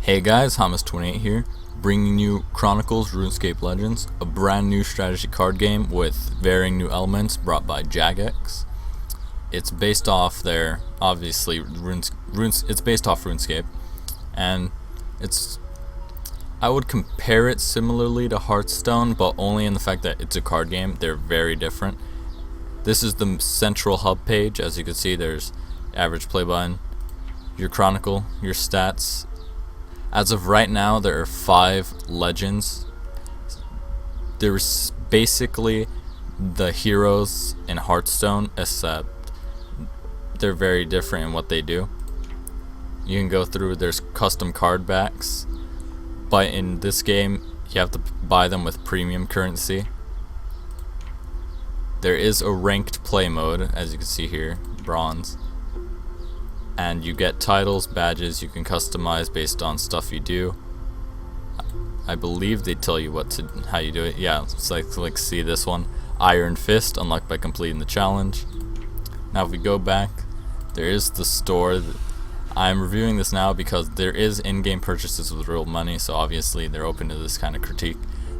Hey guys, Hamas28 here, bringing you Chronicles Runescape Legends, a brand new strategy card game with varying new elements brought by Jagex. It's based off their, obviously, it's based off RuneScape, and I would compare it similarly to Hearthstone, but only in the fact that it's a card game. They're very different. This is the central hub page. As you can see, there's average play button, your Chronicle, your stats. As of right now, there are 5 legends. There's basically the heroes in Hearthstone, except they're very different in what they do. You can go through, there's custom card backs, but in this game, you have to buy them with premium currency. There is a ranked play mode, as you can see here, bronze. And you get titles, badges you can customize based on stuff you do. I believe they tell you how you do it. Yeah, it's like see this one, Iron Fist, unlocked by completing the challenge. Now if we go back, there is the store. I'm reviewing this now because there is in-game purchases with real money, so obviously they're open to this kind of critique.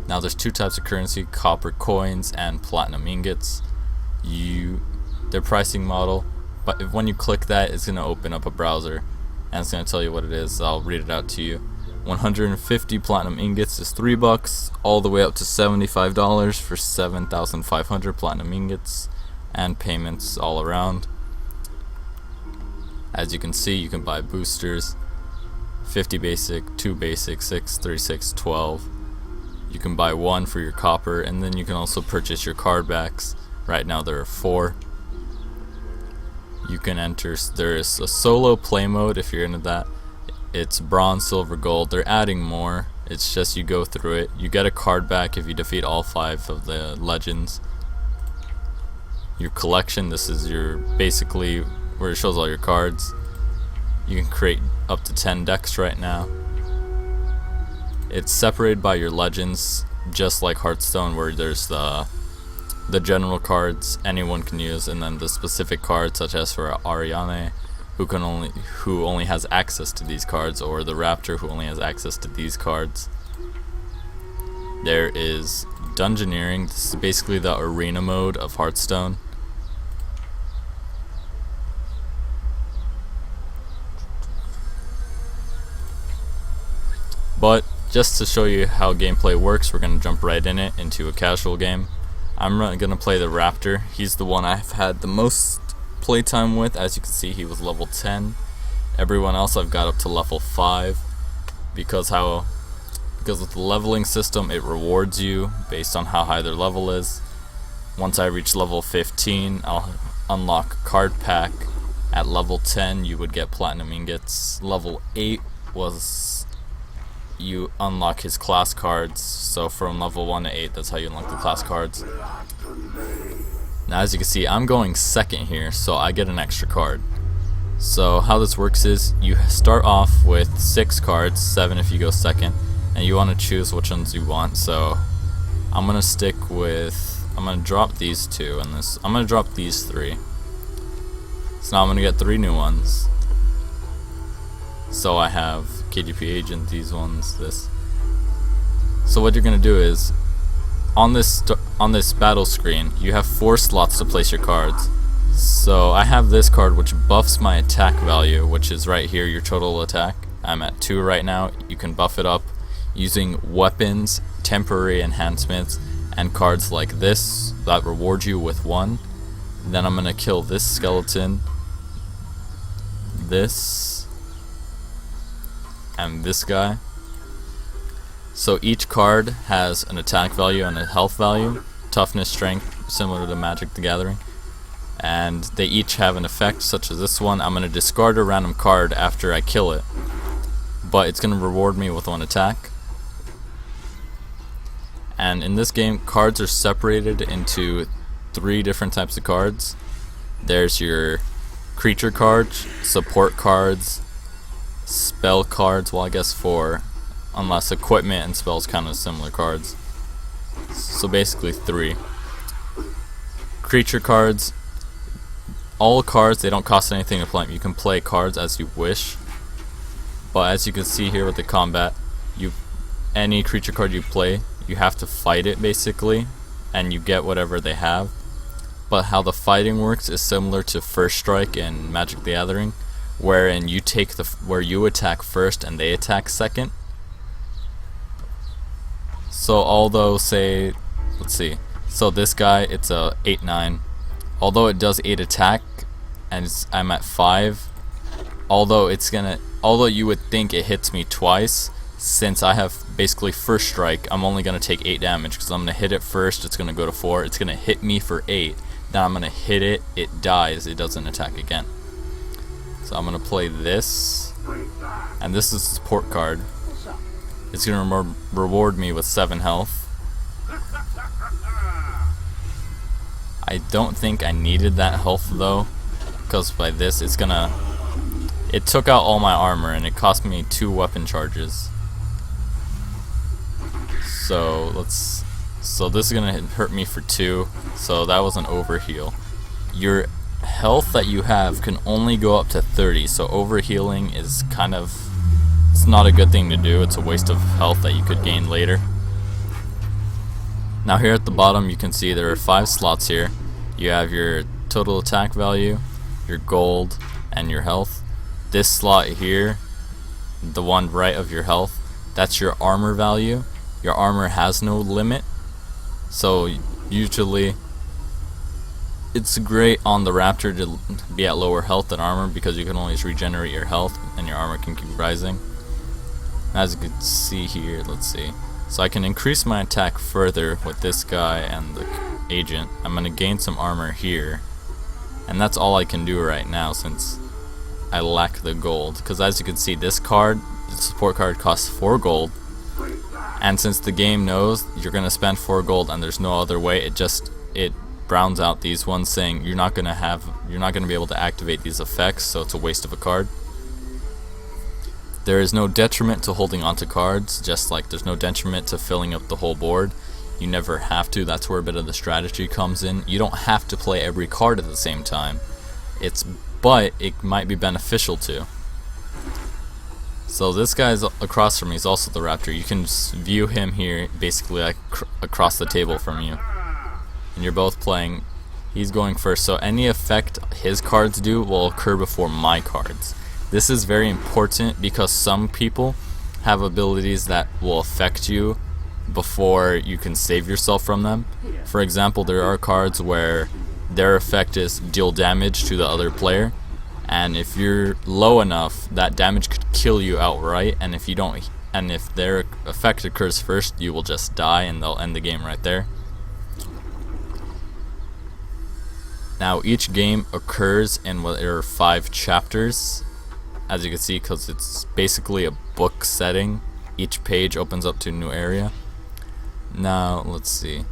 Now there's 2 types of currency, copper coins and platinum ingots. Their pricing model, but when you click that, it's going to open up a browser and it's going to tell you what it is. I'll read it out to you. 150 platinum ingots is $3, all the way up to $75 for 7,500 platinum ingots, and payments all around. As you can see, you can buy boosters, 50 basic, 2 basic, 6, 3, 6, 12. You can buy 1 for your copper, and then you can also purchase your card backs. Right now there are 4. You can enter, there is a solo play mode if you're into that. It's bronze, silver, gold. They're adding more. It's just you go through it. You get a card back if you defeat all 5 of the legends. Your collection, this is your basically where it shows all your cards. You can create up to 10 decks right now. It's separated by your legends, just like Hearthstone, where there's the general cards anyone can use, and then the specific cards, such as for Ariane, who only has access to these cards, or the Raptor, who only has access to these cards. There is Dungeoneering. This is basically the arena mode of Hearthstone. But just to show you how gameplay works, we're going to jump right into a casual game. I'm going to play the Raptor. He's the one I've had the most playtime with. As you can see, he was level 10. Everyone else I've got up to level 5 because with the leveling system, it rewards you based on how high their level is. Once I reach level 15, I'll unlock a card pack. At level 10, you would get platinum ingots. Level 8 was you unlock his class cards, so from level 1 to 8, that's how you unlock the class cards. Now as you can see, I'm going second here, so I get an extra card. So how this works is, you start off with 6 cards, 7 if you go second, and you want to choose which ones you want. So I'm going to drop these 2, and I'm going to drop these 3. So now I'm going to get 3 new ones. So I have KGP Agent, these ones, this. So what you're gonna do is, on this battle screen, you have 4 slots to place your cards. So I have this card which buffs my attack value, which is right here, your total attack. I'm at 2 right now. You can buff it up using weapons, temporary enhancements, and cards like this that reward you with 1. Then I'm gonna kill this skeleton, this, and this guy. So each card has an attack value and a health value, toughness, strength, similar to Magic the Gathering, and they each have an effect, such as this one. I'm going to discard a random card after I kill it, but it's going to reward me with 1 attack. And in this game, cards are separated into 3 different types of cards. There's your creature cards, support cards, spell cards, well I guess 4, unless equipment and spells count as similar cards. So basically 3. Creature cards, all cards, they don't cost anything to play. You can play cards as you wish, But as you can see here with the combat, any creature card you play, you have to fight it basically, and you get whatever they have. But how the fighting works is similar to First Strike in Magic the Gathering, wherein you take where you attack first and they attack second. So although say, let's see, so this guy, it's a 8/9. Although it does 8 attack and I'm at 5, although you would think it hits me twice, since I have basically First Strike, I'm only going to take 8 damage because I'm going to hit it first, it's going to go to 4, it's going to hit me for 8, then I'm going to hit it, it dies, it doesn't attack again. So I'm going to play this, and this is a support card. It's going to reward me with 7 health. I don't think I needed that health though, because by this it took out all my armor and it cost me 2 weapon charges. So this is gonna hurt me for 2, so that was an overheal. Your health that you have can only go up to 30, so overhealing is it's not a good thing to do. It's a waste of health that you could gain later. Now here at the bottom you can see there are 5 slots here. You have your total attack value, your gold, and your health. This slot here, the one right of your health, that's your armor value. Your armor has no limit, so usually it's great on the Raptor to be at lower health than armor because you can always regenerate your health and your armor can keep rising. As you can see here, let's see. So I can increase my attack further with this guy and the agent. I'm going to gain some armor here, and that's all I can do right now since I lack the gold. Because as you can see, this card, the support card, costs 4 gold, and since the game knows you're going to spend 4 gold and there's no other way, it browns out these ones saying you're not going to be able to activate these effects, so it's a waste of a card. There is no detriment to holding onto cards, just like there's no detriment to filling up the whole board. You never have to. That's where a bit of the strategy comes in. You don't have to play every card at the same time. But it might be beneficial to. So this guy's across from me is also the Raptor. You can just view him here basically like across the table from you. And you're both playing. He's going first, so any effect his cards do will occur before my cards. This is very important because some people have abilities that will affect you before you can save yourself from them. For example, there are cards where their effect is deal damage to the other player, and if you're low enough, that damage could kill you outright, and if their effect occurs first, you will just die and they'll end the game right there. Now each game occurs in what are 5 chapters, as you can see, because it's basically a book setting. Each page opens up to a new area. Now let's see,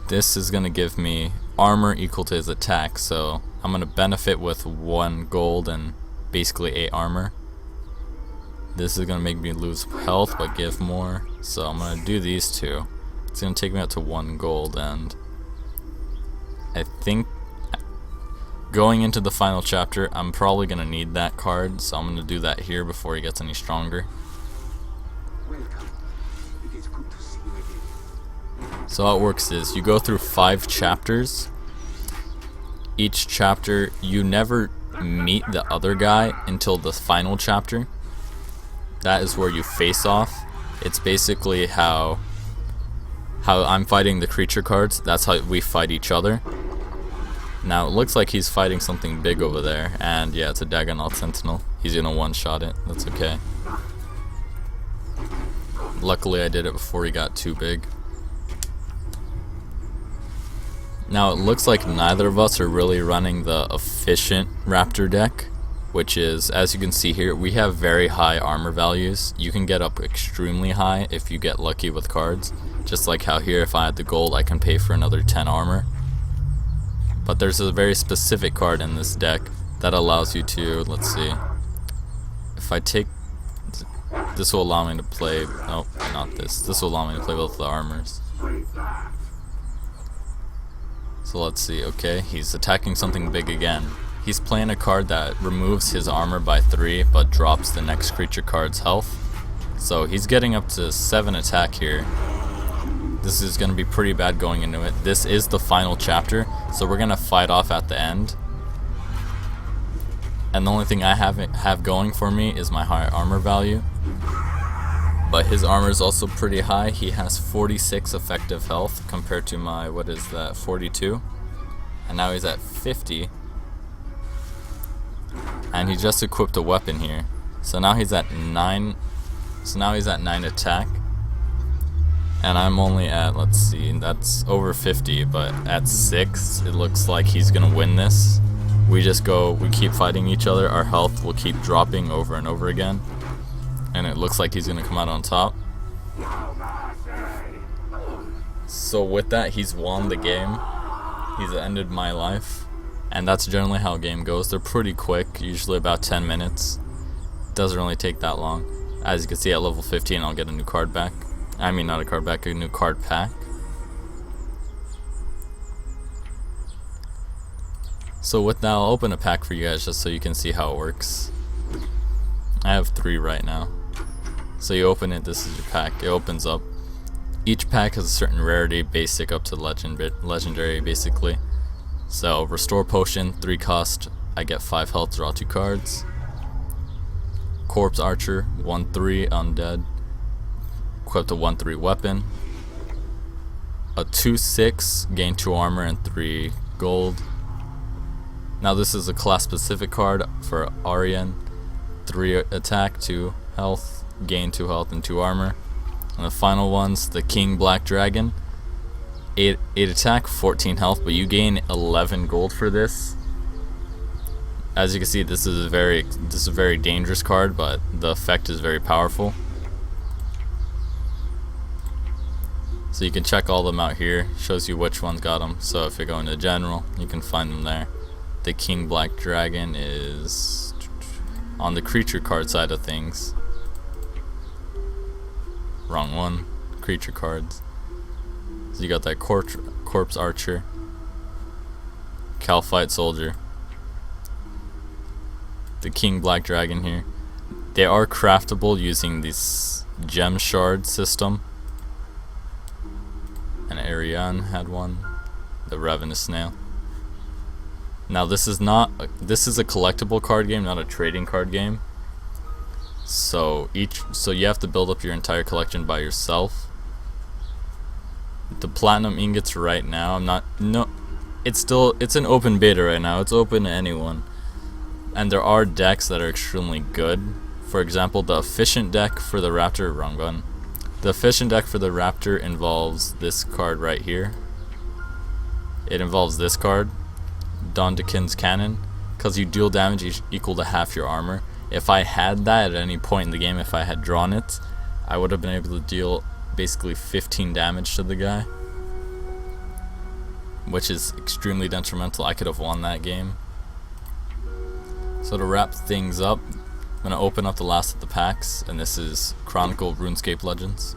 this is going to give me armor equal to his attack, so I'm going to benefit with 1 gold and basically 8 armor. This is going to make me lose health but give more, so I'm going to do these 2. It's going to take me up to 1 gold, and I think going into the final chapter I'm probably going to need that card, so I'm going to do that here before he gets any stronger. So how it works is you go through 5 chapters. Each chapter you never meet the other guy until the final chapter. That is where you face off. It's basically how I'm fighting the creature cards. That's how we fight each other. Now it looks like he's fighting something big over there, and yeah, it's a Dagonaut Sentinel. He's gonna one-shot it. That's okay. Luckily I did it before he got too big. Now it looks like neither of us are really running the efficient Raptor deck, which is, as you can see here, we have very high armor values. You can get up extremely high if you get lucky with cards. Just like how here, if I had the gold, I can pay for another 10 armor. But there's a very specific card in this deck that allows you to, let's see, if I take, this will allow me to play, nope, not this. This will allow me to play both the armors. So let's see, okay, he's attacking something big again. He's playing a card that removes his armor by 3 but drops the next creature card's health. So he's getting up to 7 attack here. This is going to be pretty bad going into it. This is the final chapter, so we're going to fight off at the end. And the only thing I have going for me is my high armor value. But his armor is also pretty high. He has 46 effective health compared to my, 42? And now he's at 50. And he just equipped a weapon here. So now he's at 9. So now he's at 9 attack. And I'm only at, let's see, that's over 50, but at 6, it looks like he's gonna win this. We keep fighting each other, our health will keep dropping over and over again. And it looks like he's gonna come out on top. So with that, he's won the game. He's ended my life. And that's generally how a game goes. They're pretty quick, usually about 10 minutes. Doesn't really take that long. As you can see, at level 15, I'll get a new card back. I mean, not a card back, a new card pack. So with that, I'll open a pack for you guys just so you can see how it works. I have 3 right now. So you open it, this is your pack. It opens up. Each pack has a certain rarity, basic up to legendary basically. So restore potion, 3 cost, I get 5 health, draw 2 cards. Corpse Archer, 1/3 undead. Equipped a 1/3 weapon. A 2/6, gain 2 armor and 3 gold. Now this is a class specific card for Aryan. 3 attack, 2 health, gain 2 health and 2 armor. And the final one's the King Black Dragon. 8 attack, 14 health, but you gain 11 gold for this. As you can see, this is a very dangerous card, but the effect is very powerful. So you can check all them out here. Shows you which ones got them. So if you're going to general, you can find them there. The King Black Dragon is on the creature card side of things. Wrong one. Creature cards. So you got that Corpse Archer, Calphite Soldier, the King Black Dragon here. They are craftable using this gem shard system. And Ariane had one, the Ravenous Snail. Now this is a collectible card game, not a trading card game. So you have to build up your entire collection by yourself. The platinum ingots right now, it's an open beta right now. It's open to anyone. And there are decks that are extremely good. For example, the efficient deck for the Raptor, wrong button. The efficient deck for the Raptor involves this card right here. It involves this card, Dondekin's Cannon, because you deal damage equal to half your armor. If I had that at any point in the game, if I had drawn it, I would have been able to deal basically 15 damage to the guy, which is extremely detrimental. I could have won that game. So to wrap things up, I'm going to open up the last of the packs, and this is Chronicle Runescape Legends.